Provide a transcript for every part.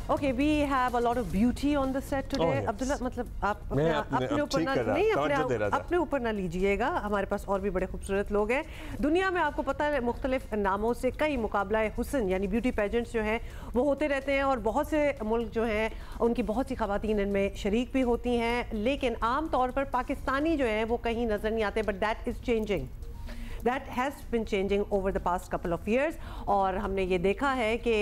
Okay, we have a lot of beauty on the set today. yes. Abdullah, मतलब आप मैं अपने ऊपर ठीक ना कर रहा, नहीं तवज्जो दे रहा था। अपने ऊपर ना लीजिएगा, हमारे पास और भी बड़े खूबसूरत लोग हैं दुनिया में। आपको पता है मुख्तलिफ नामों से कई मुकाबला हुस्न यानी ब्यूटी पेजेंट्स जो हैं वो होते रहते हैं, और बहुत से मुल्क जो हैं उनकी बहुत सी ख़वातीन इनमें शरीक भी होती हैं, लेकिन आम तौर पर पाकिस्तानी जो हैं वो कहीं नज़र नहीं आते. But that is changing. That has been changing over the past couple of years. और हमने ये देखा है कि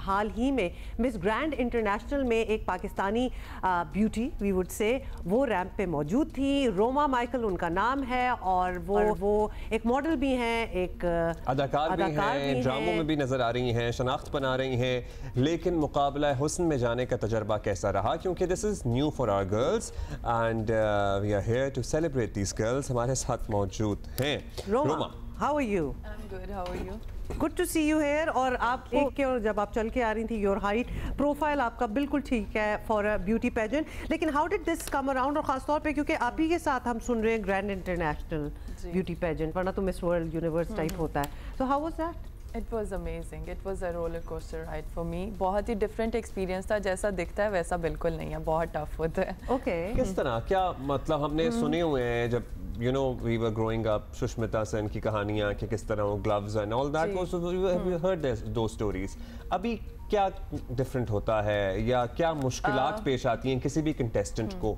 हाल ही में मिस ग्रैंड इंटरनेशनल में एक Pakistani beauty we would say वो रैंप पे मौजूद थी. रोमा माइकल उनका नाम है, और वो एक मॉडल भी हैं, एक अदाकार भी हैं, ड्रामों में भी नज़र आ रही हैं, शनाख्त बना रही हैं. लेकिन मुकाबला हुस्न में जाने का तजर्बा कैसा रहा, क्योंकि this is new for our girls and we are here to celebrate these girls. हमारे साथ मौजूद हैं Roma, how are you? I'm good. How are you? Good to see you here. और आप के और जब आप चल के आ रही थी, योर हाइट प्रोफाइल आपका बिल्कुल ठीक है फॉर अ ब्यूटी पेजेंट. लेकिन how did this come around, और ख़ास तौर पे क्योंकि आप ही के साथ हम सुन रहे हैं ग्रैंड इंटरनेशनल ब्यूटी पेजेंट, वरना तो मिस वर्ल्ड यूनिवर्स टाइप होता है. So how was that? It was amazing. It was a roller coaster ride for me. बहुत ही डिफरेंट एक्सपीरियंस था. जैसा दिखता है वैसा बिल्कुल नहीं है, बहुत टफ होता है. ओके. किस तरह, क्या मतलब हमने सुने हुए हैं जब you know we were growing up, Sushmita Sen की कहानियाँ कि किस तरह वो gloves and all that, we heard those stories. अभी क्या डिफरेंट होता है या क्या मुश्किलात पेश आती हैं किसी भी कंटेस्टेंट को?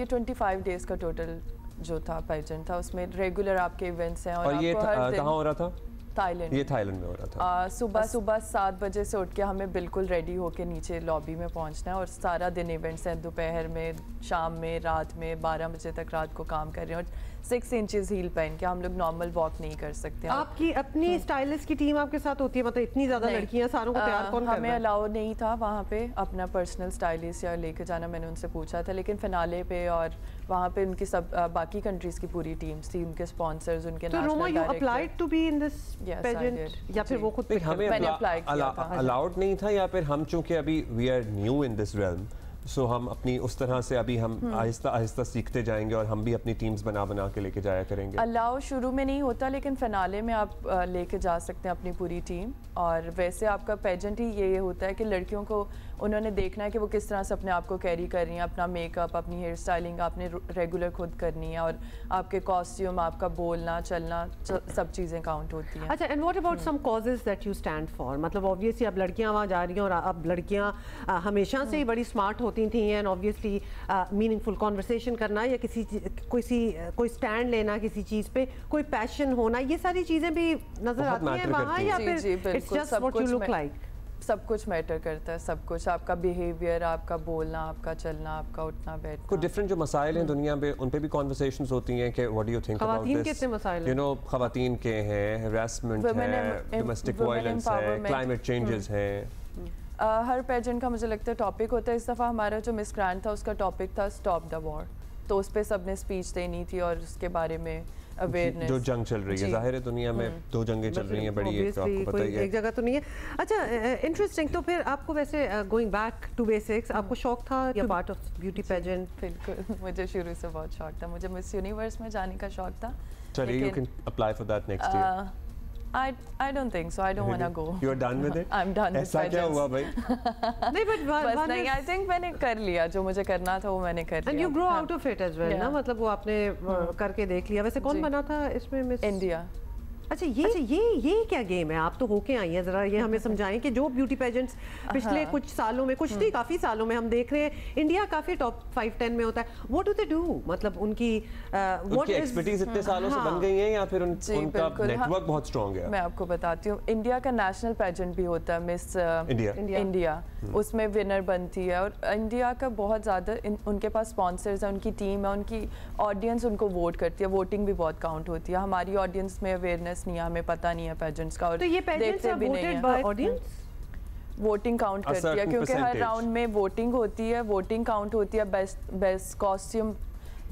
ये 25 डेज का टोटल जो था पेजेंट था, उसमें रेगुलर आपके इवेंट्स हैं. और ये कहाँ हो रहा था? थाईलैंड. ये थाईलैंड में हो रहा था. सुबह 7 बजे से उठ के हमें बिल्कुल रेडी होके नीचे लॉबी में पहुंचना है, और सारा दिन इवेंट्स हैं. दोपहर में, शाम में, रात में 12 बजे तक रात को काम कर रहे हैं, और 6 इंचेस हील पहन के हम लोग नॉर्मल वॉक नहीं कर सकते. आपकी अपनी स्टाइलिस्ट की टीम आपके साथ होती है? मतलब इतनी ज़्यादा लड़कियां, सारों को तैयार कौन कर रहा है? हमें अलाउ नहीं था वहाँ पे अपना पर्सनल स्टाइलिस्ट या लेके जाना. मैंने उनसे पूछा था, लेकिन फिनाले पे और वहाँ पे उनकी सब बाकी कंट्रीज़ की पूरी टीम्स थी, उनके स्पॉन्सर्स, उनके नेशनल डायरेक्टर. तो Roma, you applied to be in this pageant या फिर वो खुद हमें अलाउड नहीं था, या फिर हम चूंकि अभी we are new in this realm, so हम अपनी उस तरह से अभी हम आहिस्ता आहिस्ता सीखते जाएंगे और हम भी अपनी टीम्स बना के लेके जाया करेंगे? अलाउ शुरू में नहीं होता, लेकिन फिनाले में आप लेके जा सकते हैं अपनी पूरी टीम. और वैसे आपका पेजेंट ही ये होता है कि लड़कियों को उन्होंने देखना है कि वो किस तरह से अपने आप को कैरी कर रही हैं. अपना मेकअप, अपनी हेयर स्टाइलिंग आपने रेगुलर खुद करनी है, और आपके कॉस्ट्यूम, आपका बोलना चलना, सब चीज़ें काउंट होती हैं. अच्छा, and what about some causes that you stand for? मतलब ऑब्वियसली अब लड़कियां वहाँ जा रही हैं, और अब लड़कियां हमेशा से ही बड़ी स्मार्ट होती थी, एंड ऑब्वियसली मीनिंगफुल कॉन्वर्सेशन करना या कोई स्टैंड लेना किसी चीज़ पे, कोई पैशन होना, ये सारी चीज़ें भी नज़र आती हैं वहाँ, या फिर it's just what you look like? सब कुछ मैटर करता है, सब कुछ. आपका बिहेवियर, आपका बोलना, आपका चलना, आपका उठना बैठना. कुछ डिफरेंट जो मसाइल हैं दुनिया में, उन पे भी कॉन्वर्सेशंस होती हैं कि what do you think about this? कितने मसाइल हैं? यू नो, खवातीन के हैं, हैरेसमेंट है, डोमेस्टिक वायलेंस है, क्लाइमेट चेंजेस हैं. हर पेजेंट का मुझे लगता है टॉपिक होता है. इस दफ़ा हमारा जो मिस ग्रैंड था उसका टॉपिक था स्टॉप द वॉर, तो उस पर सब ने स्पीच देनी थी और उसके बारे में अवेयरनेस. जो जंग चल रही है, जाहिर है दुनिया में 2 जंगें चल रही हैं बड़ी, एक तो आपको पता ही है, एक जगह तो नहीं है. अच्छा, इंटरेस्टिंग. तो फिर आपको वैसे गोइंग बैक टू बेसिक्स, आपको शौक था या पार्ट ऑफ ब्यूटी पेजेंट? बिल्कुल, मुझे शुरू से बहुत शौक था. मुझे मिस यूनिवर्स में जाने का शौक था. चलिए, you can apply for that next year. I don't think so. I don't want to go. You're done with it? I'm done with it. ऐसा क्या हुआ भाई? नहीं, but नहीं, I think मैंने कर लिया जो मुझे करना था, वो मैंने कर लिया. And you grow out of it as well, ना? मतलब वो आपने करके देख लिया. वैसे कौन बना था इसमें मिस? इंडिया. अच्छा, ये क्या गेम है? आप तो होके आई हैं, ज़रा ये हमें समझाएं कि जो ब्यूटी पेजेंट्स पिछले कुछ सालों में, कुछ नहीं काफ़ी सालों में हम देख रहे हैं, इंडिया काफ़ी टॉप 5-10 में होता है. What do they do? मतलब उनकी एक्सपर्टीज इतने सालों से बन गई है, या फिर उनका नेटवर्क बहुत स्ट्रॉन्ग है? मैं आपको बताती हूँ. इंडिया का नेशनल पेजेंट भी होता है, मिस इंडिया. उसमें विनर बनती है, और इंडिया का बहुत ज़्यादा उनके पास स्पॉन्सर्स हैं, उनकी टीम है, उनकी ऑडियंस उनको वोट करती है. वोटिंग भी बहुत काउंट होती है. हमारी ऑडियंस में अवेयरनेस नहीं है, हमें पता नहीं है पेजेंट्स का, और तो ये देखते भी नहीं है. ऑडियंस वोटिंग काउंट करती है, क्योंकि हर राउंड में वोटिंग होती है. वोटिंग काउंट होती है. बेस्ट कॉस्ट्यूम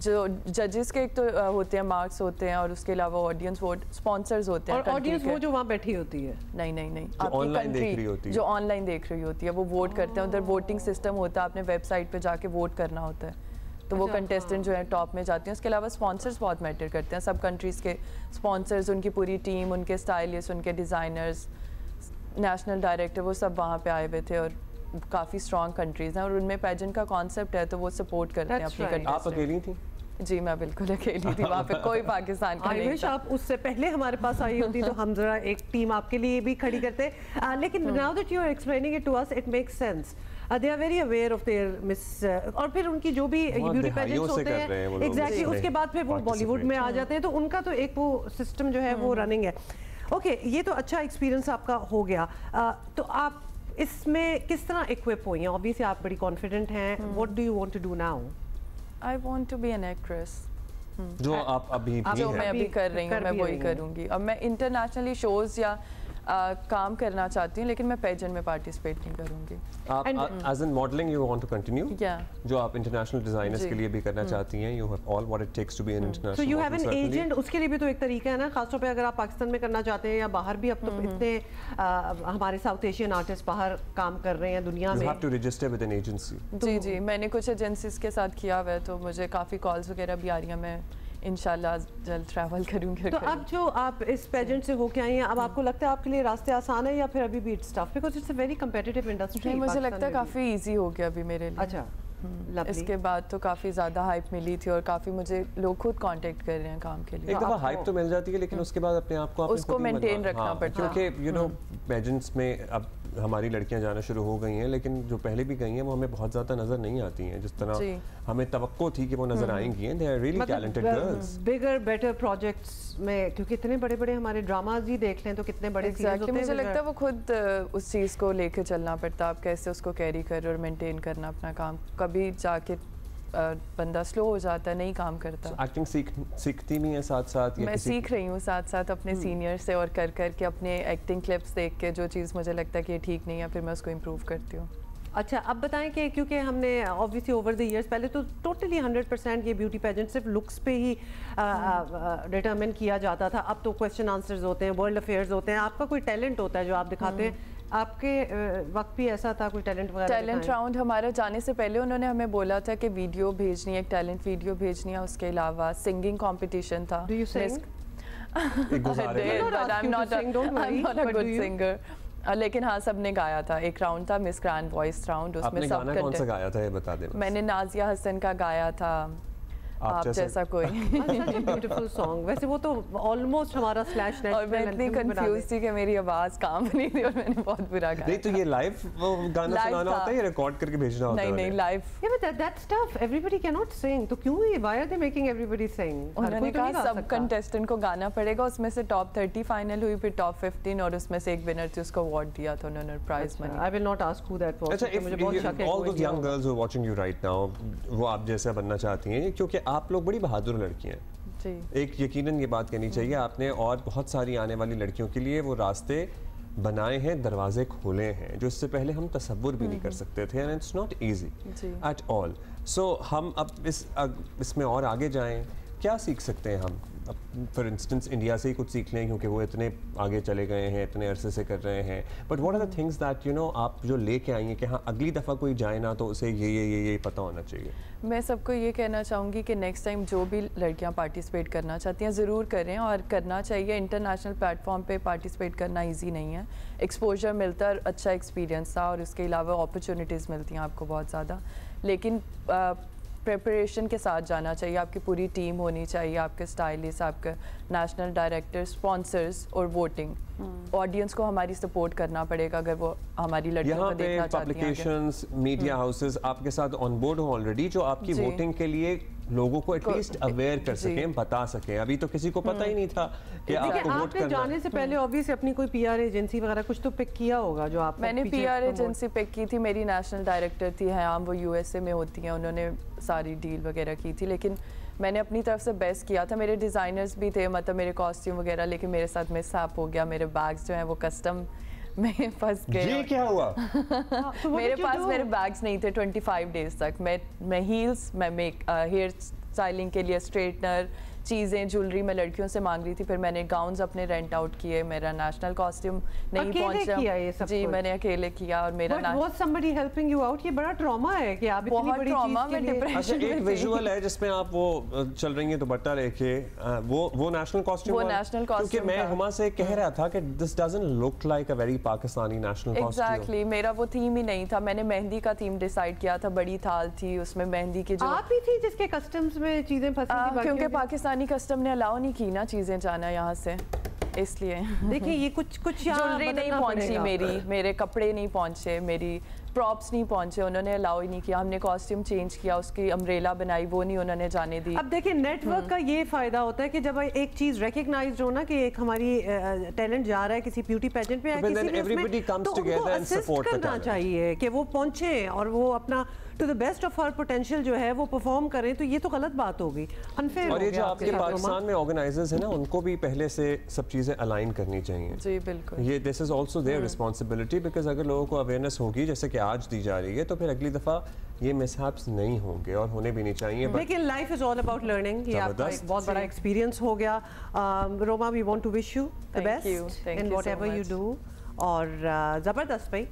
जो जजेस के एक तो होते हैं, मार्क्स होते हैं, और उसके अलावा ऑडियंस वोट, स्पॉन्सर्स होते हैं. और ऑडियंस वो जो वहाँ बैठी होती है? नहीं, आपकी कंट्री जो ऑनलाइन देख रही होती है, वो वोट करते हैं. उधर वोटिंग सिस्टम होता है, आपने वेबसाइट पे जाके वोट करना होता है, तो वो कंटेस्टेंट जो है टॉप में जाती हैं. उसके अलावा स्पॉन्सर्स बहुत मैटर करते हैं. सब कंट्रीज़ के स्पॉन्सर्स, उनकी पूरी टीम, उनके स्टाइलिस्ट, उनके डिज़ाइनर्स, नेशनल डायरेक्टर वो सब वहाँ पे आए हुए थे और काफ़ी स्ट्रॉन्ग कंट्रीज़ हैं और उनमें पेजेंट का कॉन्सेप्ट है तो वो सपोर्ट करते हैं अपनी कंट्री। आप अकेली थी? जी मैं बिल्कुल अकेली थी, वहाँ पे कोई पाकिस्तान का नहीं था। आप उससे पहले हमारे पास आई होती तो हम जरा एक टीम आपके लिए भी खड़ी करते, लेकिन now that you are explaining it to us it makes sense. They are very aware of their miss, और फिर उनकी जो भी ब्यूटी पेजेंट्स होते हैं एग्जैक्टली उसके बाद फिर वो बॉलीवुड में आ जाते हैं, तो उनका तो एक वो सिस्टम जो है वो रनिंग है। ओके, ये तो अच्छा एक्सपीरियंस आपका हो गया, तो आप इसमें किस तरह इक्विप हुई हैं? ऑब्वियसली आप बड़ी कॉन्फिडेंट हैं, what do you want to do now? I want to be an actress. जो आप अभी जो मैं अभी कर रही हूँ मैं वही करूँगी। अब मैं इंटरनेशनली शोज या काम करना चाहती हूँ, लेकिन मैं पेजेंट में पार्टिसिपेट नहीं करूँगी। आप as an modelling you want to continue? जो आप इंटरनेशनल डिजाइनर्स के लिए भी करना चाहती हैं, you have all what it takes to be an international. So you have an agent, उसके लिए भी तो एक तरीका है ना, खासतौर पे अगर आप पाकिस्तान में करना चाहते हैं या बाहर भी, अब तो इतने हमारे साउथ एशियन आर्टिस्ट बाहर काम कर रहे हैं दुनिया में। You have to register with an agency. जी जी, मैंने कुछ एजेंसीज के साथ किया हुआ है, तो मुझे काफ़ी कॉल्स वगैरह भी आ रही हैं। मैं इंशाल्लाह जल्द ट्रैवल करूँगी। तो अब जो आप इस पेजेंट से होके आई हैं, अब आपको लगता है आपके लिए रास्ते आसान है या फिर अभी भी it's tough, because it's a very competitive industry? मुझे लगता है काफ़ी इजी हो गया अभी मेरे लिए। अच्छा, इसके बाद तो काफ़ी ज़्यादा हाइप मिली थी और काफ़ी मुझे लोग खुद कांटेक्ट कर रहे हैं काम के लिए। एक दफ़ा हाइप तो मिल जाती है, लेकिन उसके बाद अपने आप को उसको मेंटेन रखना पड़ता है, क्योंकि यू नो पेजेंट्स में अब हमारी लड़कियां जाना शुरू हो गई हैं, लेकिन जो पहले भी गई हैं वो हमें बहुत ज़्यादा नज़र नहीं आती हैं जिस तरह हमें तवक्को थी कि वो नज़र आएंगी। They are really talented girls. Bigger better projects में, क्योंकि इतने बड़े-बड़े हमारे ड्रामाज ही देख लें तो कितने बड़े सीरीज होते हैं। मुझे लगता है वो खुद उस चीज़ को लेके चलना पड़ता है, आप कैसे उसको कैरी कर रहे हो और मेंटेन करना अपना काम। कभी जाके बंदा स्लो हो जाता है, नहीं काम करता। एक्टिंग सीखती भी है साथ साथ? मैं सीख रही हूँ साथ साथ अपने सीनियर से, और कर कर के अपने एक्टिंग क्लिप्स देख के जो चीज़ मुझे लगता है कि ये ठीक नहीं है, फिर मैं उसको इम्प्रूव करती हूँ। अच्छा, अब बताएं कि क्योंकि हमने ऑब्वियसली ओवर द इयर्स, पहले तो टोटली 100% ये ब्यूटी पेजेंट सिर्फ लुक्स पे ही डिटरमिन किया जाता था। अब तो क्वेश्चन आंसर्स होते हैं, वर्ल्ड अफेयर्स होते हैं, आपका कोई टैलेंट होता है जो आप दिखाते हैं। आपके वक्त भी ऐसा था कोई टैलेंट वगैरह? टैलेंट राउंड हमारा जाने से पहले उन्होंने हमें बोला था कि वीडियो भेजनी है, एक टैलेंट वीडियो भेजनी है। उसके अलावा सिंगिंग कंपटीशन था। Do you sing? I'm not a good singer. लेकिन हाँ, सबने गाया था। एक राउंड था मिस ग्रैंड वॉइस राउंड, उसमें सब गाना कौन सा गाया था ये बता दे। मैंने नाजिया हसन का गाया था, आप जैसा कोई। Beautiful song. वैसे वो तो ऑलमोस्ट हमारा स्लैश नेट। और मैं इतनी कंफ्यूज थी कि मेरी आवाज काम नहीं थी और मैंने बहुत बुरा गाया। नहीं तो ये लाइव वो गाना सुनाना होता है या रिकॉर्ड करके भेजना होता है? नहीं live. Yeah, but that's tough. Everybody cannot sing. तो क्यों ये? Why are they making everybody sing? उन्होंने कहा सब कंटेस्टेंट को गाना पड़ेगा, उसमें से टॉप 30 फाइनल हुई, फिर टॉप 15 और उसमें से एक विनर थी, उसको अवार्ड दिया था उन्होंने, prize money. I will not ask who that was. अच्छा, मुझे बहुत शक है all those young girls who are watching you right now, वो आप जैसा बनना चाहती हैं क्योंकि आप लोग बड़ी बहादुर लड़कियां हैं जी। एक यकीनन ये बात कहनी चाहिए आपने, और बहुत सारी आने वाली लड़कियों के लिए वो रास्ते बनाए हैं, दरवाजे खोले हैं जो इससे पहले हम तसव्वुर भी नहीं कर सकते थे, and it's not easy at all. So हम अब इसमें और आगे जाएं, क्या सीख सकते हैं हम? फॉर इंस्टेंस इंडिया से ही कुछ सीख लें क्योंकि वो इतने आगे चले गए हैं, इतने अरसे से कर रहे हैं, but what are the things that you know आप जो लेके आई हैं कि हाँ अगली दफ़ा कोई जाए ना तो उसे ये पता होना चाहिए? मैं सबको ये कहना चाहूँगी कि नेक्स्ट टाइम जो भी लड़कियाँ पार्टिसिपेट करना चाहती हैं ज़रूर करें, और करना चाहिए। इंटरनेशनल प्लेटफॉर्म पे पार्टिसिपेट करना इजी नहीं है, एक्सपोजर मिलता है, अच्छा एक्सपीरियंस था, और इसके अलावा अपॉर्चुनिटीज़ मिलती हैं आपको बहुत ज़्यादा, लेकिन प्रिपरेशन के साथ जाना चाहिए। आपकी पूरी टीम होनी चाहिए, आपके स्टाइलिस्ट, आपके नेशनल डायरेक्टर, स्पॉन्सर्स और वोटिंग। ऑडियंस को हमारी सपोर्ट करना पड़ेगा अगर वो हमारी लड़कियों को देखना चाहती हैं। पब्लिकेशंस, मीडिया हाउसेस आपके साथ ऑन बोर्ड हो ऑलरेडी, जो आपकी वोटिंग के लिए लोगों को एटलीस्ट अवेयर कर सकें, बता सकें। अभी तो किसी को पता ही नहीं था कि आपको वोट करना। जाने से पहले ऑब्वियसली अपनी कोई पीआर एजेंसी वगैरह कुछ तो पिक किया होगा जो आप? मैंने पीआर एजेंसी पिक की थी, मेरी नेशनल डायरेक्टर थी हयाम, वो यूएसए में होती हैं, उन्होंने सारी डील वगैरह की थी, लेकिन मैंने अपनी तरफ से बेस्ट किया था। मेरे डिज़ाइनर्स भी थे, मतलब मेरे कॉस्ट्यूम वगैरह, लेकिन मेरे साथ मिस हो गया। मेरे बैग्स जो हैं वो कस्टम में फंस गए। ये क्या हुआ? तो मेरे पास मेरे बैग्स नहीं थे 25 डेज तक। मैं हील्स, मैं हेयर स्टाइलिंग के लिए स्ट्रेटनर, चीज़ें ज्वेलरी मैं लड़कियों से मांग रही थी, फिर मैंने गाउन्स अपने रेंट आउट किए, मेरा नेशनल कॉस्ट्यूम नहीं पहुंचा जी, मैंने अकेले किया और मेरा was somebody helping you out? ये बड़ा ट्रॉमा है कि आप इतनी बड़ी ट्रॉमा चीज में के लिए डिप्रेशन एक विजुअल है जिसमें आप वो चल रही हैं दुपट्टा लेके, वो नेशनल कॉस्ट्यूम, वो नेशनल कॉस्ट्यूम, क्योंकि मैं हुमा से कह रहा था कि this doesn't look like a very Pakistani national costume. Exactly, मेरा वो थीम ही नहीं था, मैंने मेहंदी का थीम डिसाइड किया था, बड़ी थाल थी उसमें मेहंदी की, जो आप ही थी जिसके कस्टम्स में चीजें फंसी थी, क्योंकि पाकिस्तानी कस्टम ने अलाउ नहीं की ना चीजें जाना यहाँ से, इसलिए देखिए ये कुछ ज्वेलरी नहीं पहुंची मेरी, मेरे कपड़े नहीं पहुंचे, मेरी प्रॉप्स नहीं पहुंचे, उन्होंने अलाउ ही नहीं किया। हमने कॉस्ट्यूम चेंज किया, उसकी अम्ब्रेला बनाई, वो नहीं उन्होंने जाने दी। अब देखिए नेटवर्क का ये फायदा होता है कि जब एक चीज रिकॉग्नाइज्ड हो ना कि एक हमारी टैलेंट जा रहा है किसी ब्यूटी पेजेंट में या किसी में, everybody comes together and support the talent. चाहिए कि वो पहुंचे और वो अपना to the best of our potential जो है वो परफॉर्म करें, तो ये तो गलत बात होगी, अनफेयर। और ये जो आपके पाकिस्तान में ऑर्गेनाइजर्स हैं ना, उनको भी पहले से सब चीजें अलाइन करनी चाहिए जी बिल्कुल, ये this is also their responsibility, because अगर लोगों को अवेयरनेस होगी जैसे कि आज दी जा रही है, तो फिर अगली दफा ये मिसहैप्स नहीं होंगे और होने भी नहीं चाहिए। लेकिन life is all about learning, ये आपका एक बहुत बड़ा एक्सपीरियंस हो गया। Roma, we want to wish you the best in whatever you do, और जबरदस्त भाई।